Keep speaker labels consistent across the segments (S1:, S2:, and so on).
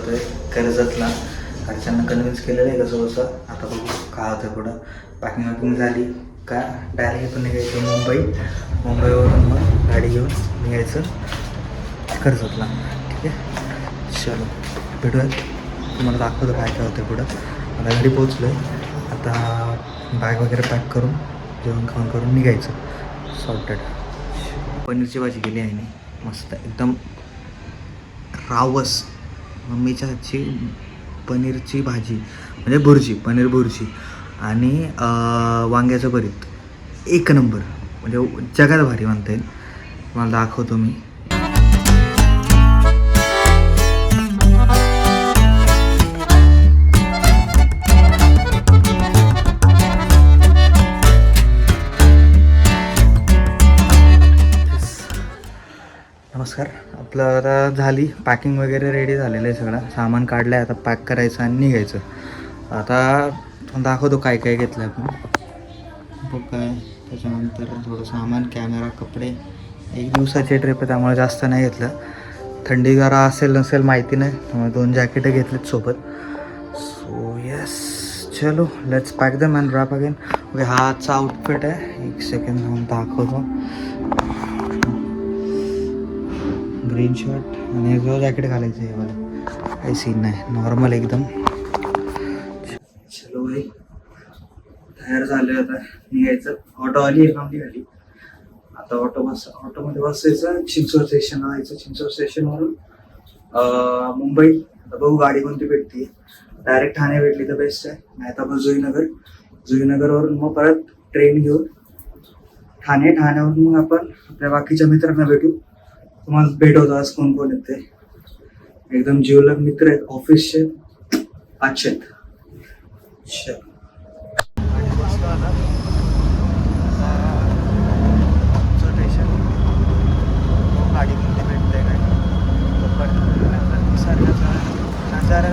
S1: जातो आहे कर्जतला. घरच्यांना कन्व्हिन्स केलेलं आहे कसं कसं. आता बघू काय होतं. पुढं पॅकिंग वॅकिंग झाली का डायरेक्ट इथून निघायचं मुंबईवरून मग गाडी घेऊन निघायचं कर्जतला. ठीक आहे, चलो भेटूयात. तुम्हाला दाखवतो काय काय होतं पुढं. आता घरी पोचलो आहे. आता बॅग वगैरे पॅक करून जेवण खाऊन करून निघायचं सॉर्टेड. पनीरची भाजी केली आहे मी मस्त एकदम रावस. मम्मीच्या हातची पनीरची भाजी म्हणजे भुर्जी, पनीर भुर्जी आणि वांग्याचं भरीत एक नंबर, म्हणजे जगात भारी म्हणता येईल. मला दाखवतो मी. नमस्कार. आपलं आता झाली पॅकिंग वगैरे रेडी झालेलं आहे. सगळं सामान काढलं आहे. आता पॅक करायचं आणि निघायचं. आता दाखवतो काय काय घेतलं आपण. बघ काय, त्याच्यानंतर थोडं सामान, कॅमेरा, कपडे. एक दिवसाची ट्रिप आहे त्यामुळे जास्त नाही घेतलं. थंडी जरा असेल नसेल माहिती नाही, त्यामुळे 2 जॅकेटं घेतलीत सोबत. सो येस, चलो लेट्स पॅक दम अँड रॅप अगेन. ओके, हा आजचा आउटफिट आहे. एक सेकंड म्हणून दाखवतो. ग्रीन शर्ट आणि एक जॅकेट घालायचं आहे मला. काही सीन नाही, नॉर्मल एकदम. चलो भाई, तयार झाले. आता निघायचं. ऑटो आली आहे आमची गाडी. आता ऑटोमध्ये बसायचं. चिंचवड स्टेशनला जायचं. चिंचवड स्टेशनवरून मुंबई. आता बघू गाडी कोणती भेटते. डायरेक्ट ठाणे भेटली तर बेस्ट आहे, नाही तर मग जुईनगरवरून मग परत ट्रेन घेऊन ठाण्यावरून मग आपण आपल्या बाकीच्या मित्रांना भेटू. तुम्हाला भेटवतो आज कोण कोण येते. एकदम जीवलग मित्र आहेत ऑफिसचे. अच्छे गाडी कोणती भेटते काय नजारा.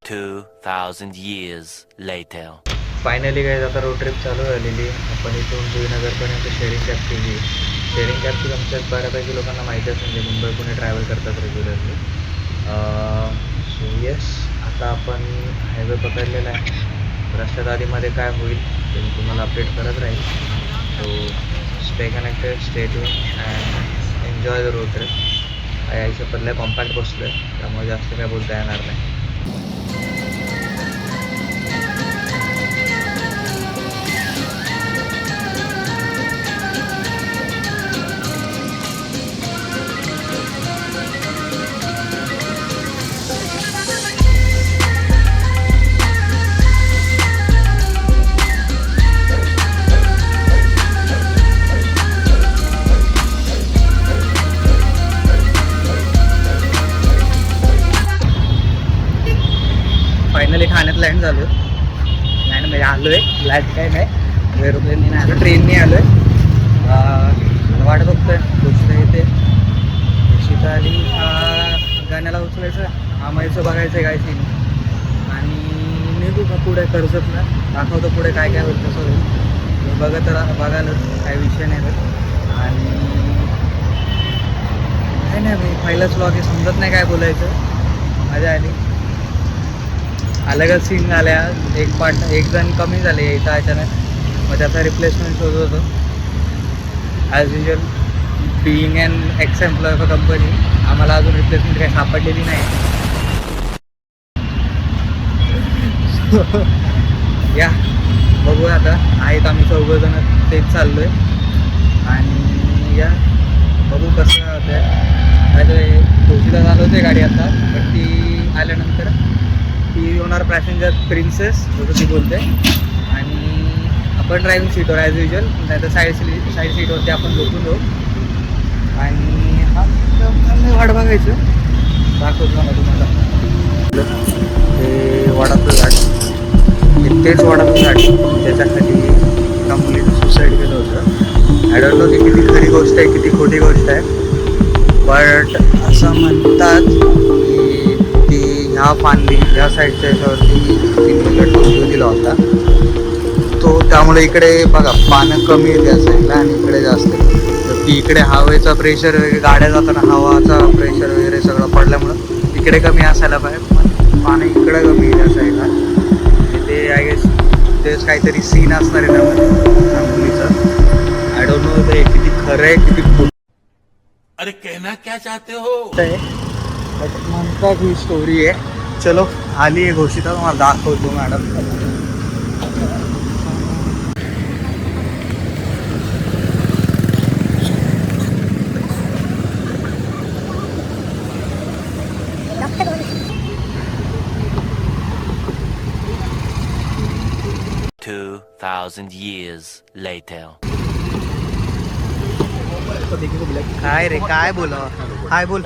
S2: 2,000 years later.
S1: फायनली काय आता रोड ट्रिप चालू झालेली. आपण इथून जुईनगरपर्यंत शेअरिंग कॅब केली. शेअरिंग कॅबची आमच्यात बऱ्यापैकी लोकांना माहिती असेल, म्हणजे मुंबई पुणे ट्रॅव्हल करतात रेग्युलरली. सो येस, आता आपण हायवे पकडलेला आहे. रस्त्यात आधीमध्ये काय होईल ते मी तुम्हाला अपडेट करत राहील. So stay connected, stay tune and enjoy the road trip. यायचं पडलं आहे, कॉम्पॅक्ट बसलो आहे त्यामुळे जास्त काय बोलता येणार नाही. फायनली ठाण्यात लँड झालो. लँड म्हणजे आलो आहे. लँड काय नाही, एरोप्लेनने नाही आलो, ट्रेनने आलो आहे. वाट बघतोय पोचलं इथे. शीता आली. गाण्याला उचलायचं, आमायचं बघायचं काय सीन आणि निघू का पुढे कर्जतला. दाखवतो पुढे काय काय होतं कसं होईल. बघायला काय विषय नाही तर. आणि काय नाही भाई, पहिलाच व्लॉग आहे, समजत नाही काय बोलायचं. मजा आली. अलगच सीन झाल्या. एक जण कमी झाले इथं अचानक, मग त्याचा रिप्लेसमेंट शोधत होतो. As usual being an ex employee of a company, आम्हाला अजून रिप्लेसमेंट काही सापडलेली नाही. या बघू आता. आहेत आम्ही 4 जण तेच चाललो आहे. आणि या बघू कसं होतं आहे. काय पोचीला झालं होते गाडी आता, पण ती आल्यानंतर ती होणार पॅसेंजर प्रिन्सेस जसं ती बोलते, आणि आपण ड्रायव्हिंग सीटवर ॲज युजल, नाही तर साईड सीटवरती आपण झोपून जाऊ. आणि हा वाट बघायचं, दाखवतो मला तुम्हाला. हे वडाचं झाड, हे तेच वडाचं झाड त्याच्याखाली एका मुलीनं सुसाईड केलं होतं. आय डोंट नो की किती खरी गोष्ट आहे किती खोटी गोष्ट आहे, बट असं म्हणतात की ती ह्या फांदी ह्या साईडच्या याच्यावरती तिने ठोकून दिला होता तो, त्यामुळे इकडे बघा पानं कमी येते या साईडला आणि इकडे जास्त आहे. की इकडे हवेचा प्रेशर वगैरे, गाड्या जाताना हवाचा प्रेशर वगैरे सगळं पडल्यामुळं इकडे कमी असायला पाहिजे, पण पाणी इकडे कमी आहे त्या साईडला. ते आय गेस तेच काहीतरी सीन असणार आहे त्या मुलीचं. आय डोंट नो ते किती खरं आहे किती खोटं.
S2: अरे कहना क्या चाहते हो?
S1: बट म्हणतात ही स्टोरी आहे. चलो आली आहे घोषिता, तुम्हाला दाखवतो मॅडम.
S2: $2,000 years later.
S1: काय रे काय बोल, काय बोल.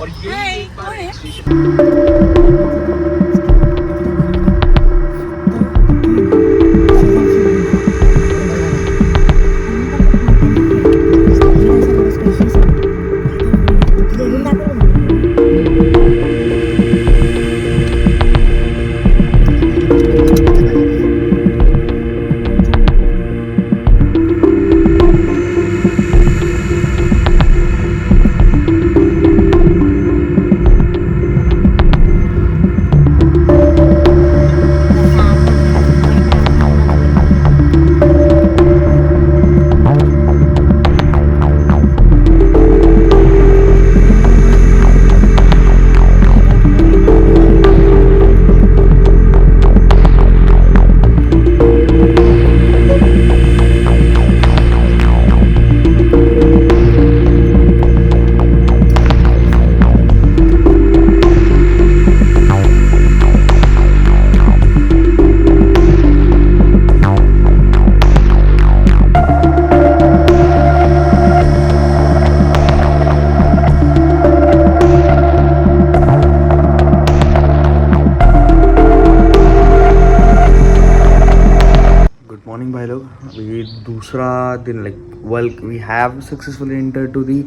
S1: मॉर्निंग भाई लोग, अभी दूसरा दिन like we have successfully enter to the.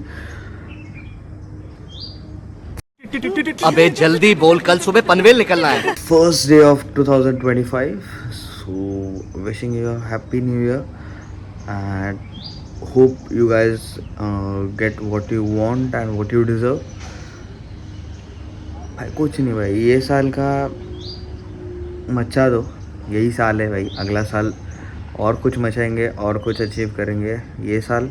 S3: अबे जल्दी बोल, कल सुबह पनवेल निकलना है.
S1: First day of 2025. So wishing you a happy new year and hope you guys get what you want and what you deserve. भाई कुछ नहीं भाई, ये साल का मचा दो, यही साल है भाई. अगला साल और कुछ मचाएंगे और कुछ अचीव करेंगे. ये साल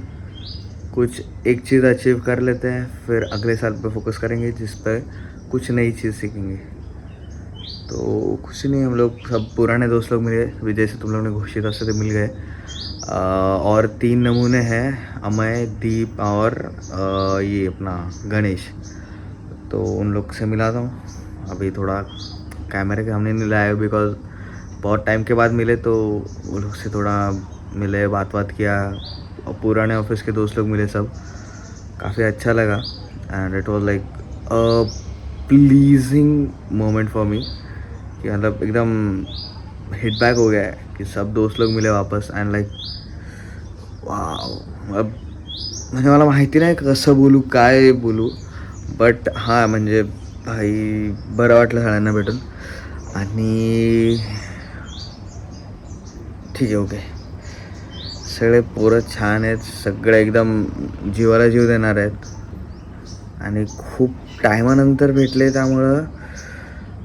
S1: कुछ एक चीज़ अचीव कर लेते हैं, फिर अगले साल पे फोकस करेंगे जिस पे कुछ नई चीज़ सीखेंगे. तो कुछ नहीं, हम लोग सब पुराने दोस्त लोग मिले, विजय से तुम लोग ने घोषिता से मिल गए, और 3 नमूने हैं, अमय, दीप और ये अपना गणेश. तो उन लोग से मिलाता हूँ. अभी थोड़ा कैमरे के हमने नहीं लाया बिकॉज बहुत टाइम के बाद मिले, तो वो लोग से थोड़ा मिले, बात किया, और पुराने ऑफिस के दोस्त लोग मिले, सब काफ़ी अच्छा लगा. एंड इट वाज like a pleasing moment for me, कि मतलब एकदम हिट बैक हो गया है कि सब दोस्त लोग मिले वापस. एंड लाइक वाव, अब म्हणजे मला माहिती नाही कसं बोलू काय बोलू, बट हां म्हणजे भाई बरं वाटलं सगळ्यांना भेटून. आणि ठीक आहे, ओके, सगळे पोरं छान आहेत, सगळे एकदम जीवाला जीव देणार आहेत, आणि खूप टायमानंतर भेटले, त्यामुळं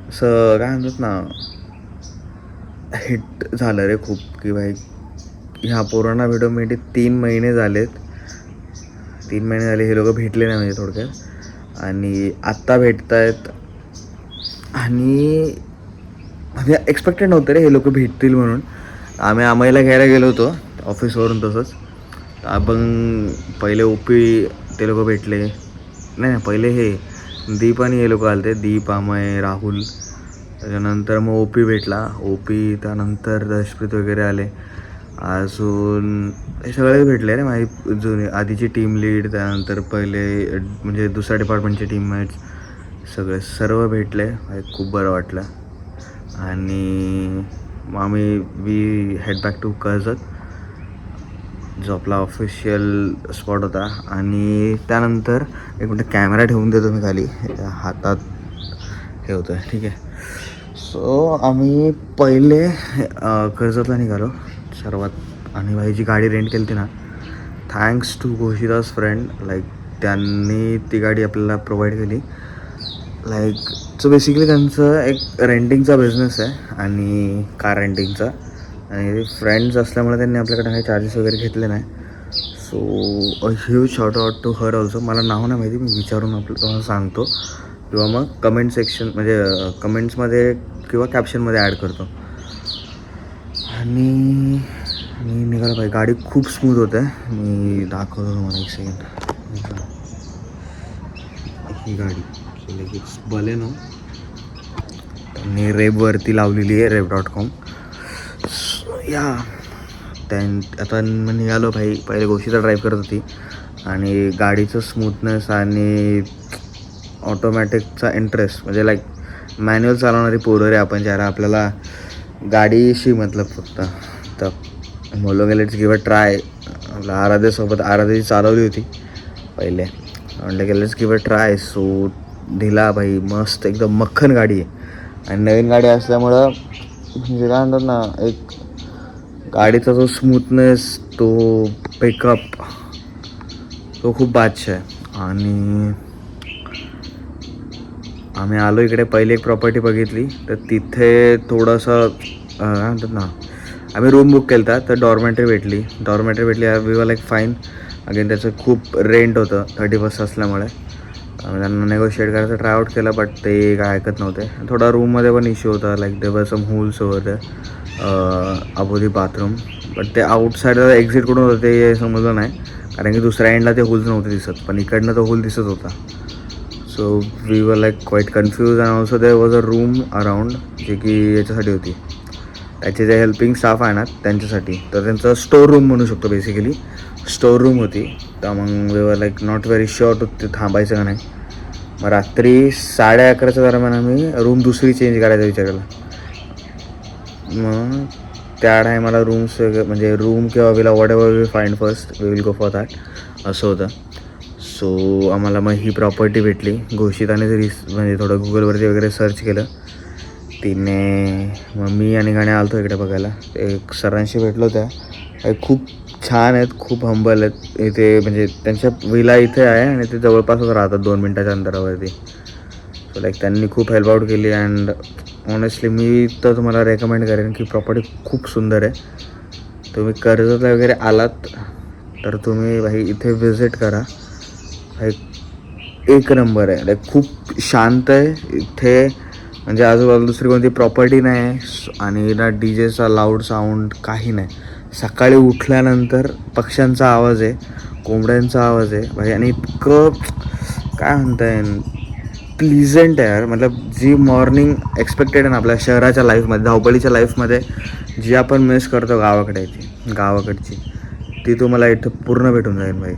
S1: असं काय म्हणतात ना, हिट झालं रे खूप, की भाई ह्या पोरांना भेटून भेटी 3 महिने झालेत. 3 महिने झाले हे लोक भेटले नाही म्हणजे थोडक्यात, आणि आत्ता भेटत आहेत. आणि म्हणजे एक्सपेक्टेड नव्हतं रे हे लोक भेटतील म्हणून. आम्ही अमयला घ्यायला गेलो होतो ऑफिसवरून, तसंच आपण पहिले ओपी ते लोक भेटले नाही, पहिले हे दीप आणि हे लोक आले, दीप, अमय, राहुल, त्याच्यानंतर मग OP भेटला. OP त्यानंतर दशप्रीत वगैरे आले. अजून हे सगळे भेटले रे माझी जुनी आधीची टीम लीड, त्यानंतर पहिले म्हणजे दुसऱ्या डिपार्टमेंटचे टीममेट्स सर्व भेटले. खूप बरं वाटलं. आणि मग आम्ही we head back to Karjat, जो आपला ऑफिशियल स्पॉट होता. आणि त्यानंतर एक मिनटं कॅमेरा ठेवून देतो मी खाली, हातात हे होतं आहे. ठीक आहे. सो आम्ही पहिले कर्जतला निघालो सर्वात. आणि भाई जी गाडी रेंट केली होती ना, थँक्स टू घोषितास फ्रेंड, लाईक त्यांनी ती गाडी आपल्याला प्रोव्हाइड केली. लाईक सो बेसिकली त्यांचं एक रेंटिंगचा बिझनेस आहे आणि कार रेंटिंगचा. आणि फ्रेंड्स असल्यामुळे त्यांनी आपल्याकडे काही चार्जेस वगैरे घेतले नाही. So a huge shout out to her also. मला नाव नाही माहिती, मी विचारून तुम्हाला सांगतो किंवा मग कमेंट सेक्शन म्हणजे कमेंट्समध्ये किंवा कॅप्शनमध्ये ॲड करतो. आणि मी निघालो पाहिजे. गाडी खूप स्मूथ होते. मी दाखवतो तुम्हाला एक सेकंड. ही गाडी लगेच बलेनो त्यांनी रेबवरती लावलेली आहे, रेब.com. या आता मग निघालो भाई. पहिले गोष्टीचा ड्राईव्ह करत होती आणि गाडीचं स्मूथनेस आणि ऑटोमॅटिकचा इंटरेस्ट म्हणजे लाईक मॅन्युअल चालवणारी पोरं रे आपण, ज्याला आपल्याला गाडीशी मतलब फक्त. तर बोलो गेलेट्स गिव्ह अ ट्राय. आपल्या आराध्याची चालवली होती पहिले, म्हटलं गेलेट्स गिव्ह अ ट्राय. सो दिला भाई, मस्त एकदम मक्खन गाडी आहे. आणि नवीन गाडी असल्यामुळं म्हणजे काय म्हणतात ना, एक गाडीचा जो स्मूथनेस, तो पिकअप, तो खूप बादशाह आहे. आणि आम्ही आलो इकडे. पहिली एक प्रॉपर्टी बघितली, तर तिथे थोडंसं काय म्हणतात ना, आम्ही रूम बुक केलं होता, तर डॉर्मेटरी भेटली. We were like fine. Again त्याचं खूप रेंट होतं 30% असल्यामुळे. आम्ही त्यांना नेगोशिएट करायचं ट्राय आउट केलं, बट ते काय ऐकत नव्हते. थोडा रूममध्ये पण इश्यू होता, like there some holes over above the bathroom. But ते आउटसाईडला एक्झिट कुठून होतं ते समजलं नाही, कारण की दुसऱ्या एंडला ते होल्स नव्हते दिसत, पण इकडनं तो होल दिसत होता. So we were like quite confused. And also there was a room around जे की याच्यासाठी होती, त्याचे जे हेल्पिंग स्टाफ आहे ना त्यांच्यासाठी. तर त्यांचं स्टोर रूम म्हणू शकतो, बेसिकली स्टोर रूम होती. तर मग we were like not very sure to ते थांबायचं का नाही. मग रात्री 11:30 दरम्यान आम्ही रूम दुसरी चेंज करायचा विचार केला. मग त्या टायमाला रूम्स म्हणजे रूम किंवा villa whatever we find first we will go for that, असं होतं. सो आम्हाला मग ही प्रॉपर्टी भेटली. घोषिताने म्हणजे थोडं गुगलवरती वगैरे सर्च केलं तिने. मग मी आणि गाणे आलतो इकडे बघायला. एक सरांशी भेटलो त्या. खूप छान आहेत, खूप हंबल आहेत. इथे म्हणजे त्यांच्या विला इथे आहे आणि ते जवळपासच राहतात 2 मिनटाच्या अंतरावरती. सो लाईक त्यांनी खूप हेल्प आउट केली. अँड ऑनेस्टली मी तर तुम्हाला रेकमेंड करेन की प्रॉपर्टी खूप सुंदर आहे. तुम्ही कर्जतला वगैरे आलात तर तुम्ही भाई इथे व्हिजिट करा. एक नंबर आहे. लाईक खूप शांत आहे इथे, म्हणजे आजूबाजूला दुसरी कोणती प्रॉपर्टी नाही आहे. आणि ना डीजेचा लाऊड साऊंड काही नाही. सकाळी उठल्यानंतर पक्ष्यांचा आवाज आहे, कोंबड्यांचा आवाज आहे भाई. आणि इतकं काय म्हणता येईल प्लीझंट आहे यार. मतलब जी मॉर्निंग एक्सपेक्टेड आहे ना आपल्या शहराच्या लाईफमध्ये, धावपळीच्या लाईफमध्ये, जी आपण मिस करतो गावाकडची, ती तुम्हाला इथं पूर्ण भेटून जाईल भाई.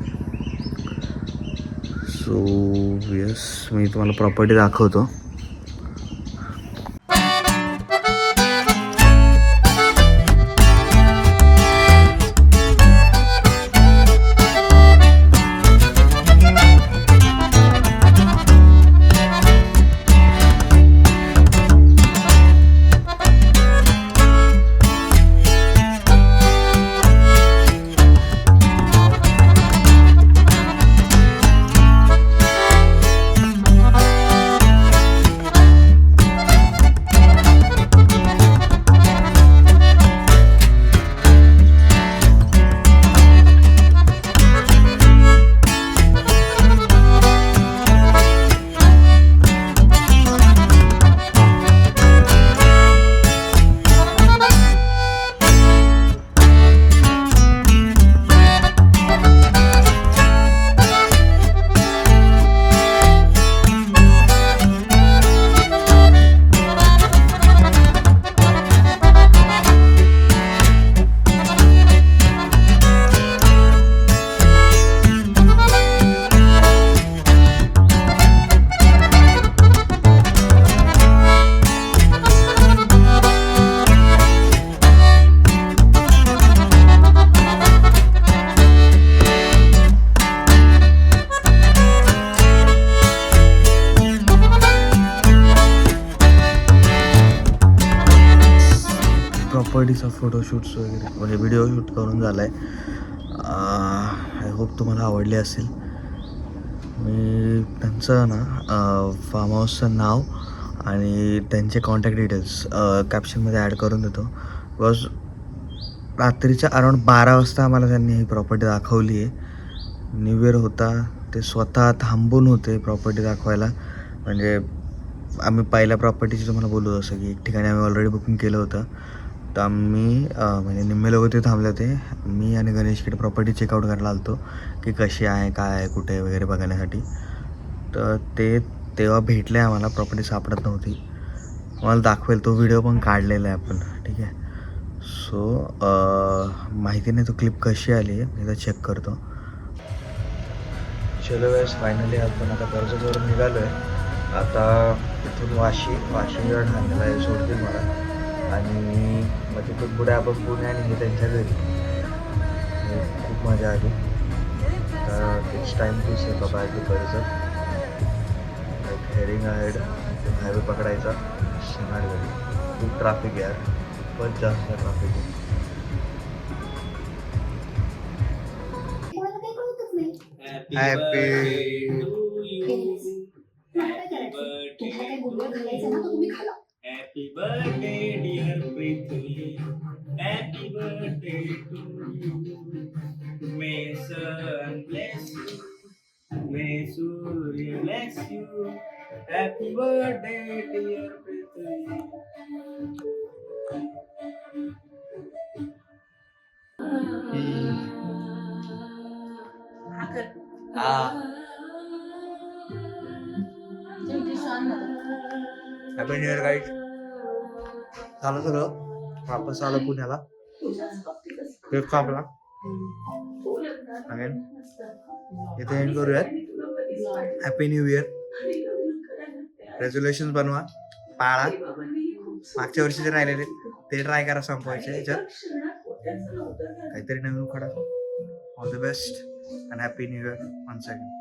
S1: सो यस, मी तुम्हाला प्रॉपर्टी दाखवतो. प्रॉपर्टीचा फोटोशूट्स वगैरे म्हणजे व्हिडिओ शूट करून झाला आहे. आय होप तुम्हाला आवडले असेल. मी त्यांचं ना फार्म हाऊसचं नाव आणि त्यांचे कॉन्टॅक्ट डिटेल्स कॅप्शनमध्ये ॲड करून देतो. बिकॉज रात्रीच्या अराऊंड 12 वाजता आम्हाला त्यांनी ही प्रॉपर्टी दाखवली आहे. न्यू इयर होता, ते स्वतः थांबून होते प्रॉपर्टी दाखवायला. म्हणजे आम्ही पहिल्या प्रॉपर्टीची तुम्हाला बोलू जसं की एक ठिकाणी आम्ही ऑलरेडी बुकिंग केलं होतं. तर आम्ही म्हणजे निम्मे लोक ते थांबले होते. मी आणि गणेशकडे प्रॉपर्टी चेकआउट करायला आलो की कशी आहे काय आहे कुठे आहे वगैरे बघण्यासाठी. तर ते तेव्हा भेटले आम्हाला. प्रॉपर्टी सापडत नव्हती. मला दाखवेल तो व्हिडिओ पण काढलेला आहे आपण. ठीक आहे. सो माहिती नाही तो क्लिप कशी आली आहे एकदा चेक करतो. चलो वेळेस फायनली आपण आता कर्जतवरून निघालो आहे. आता तिथून वाशीला ठाण्याला सोडतील मला आणि मग तिथून पुढे आपण पुणे आणि हे त्यांच्या घरी. खूप मजा आली. तर it's time to say bye to Karjat. Like heading ahead. Highway पकडायचा शनिवारी. खूप ट्रॅफिक आहे यार, खूपच जास्त ट्रॅफिक आहे.
S4: Happy birthday, dear Prithvi. Happy birthday to you. May sun bless you. May Surya bless you. Happy birthday, dear Prithvi.
S1: Happy new year guys. झालं सगळं. वापस आलो पुण्याला. केक कापला. अगेन इथे एंड करूयात. Happy new year. रेझोल्युशन बनवा, पाळा. मागच्या वर्षी जे राहिलेले ते ट्राय करा संपवायचे. ह्याच्यात काहीतरी नवीन उखाडा. All the best and happy new year once again.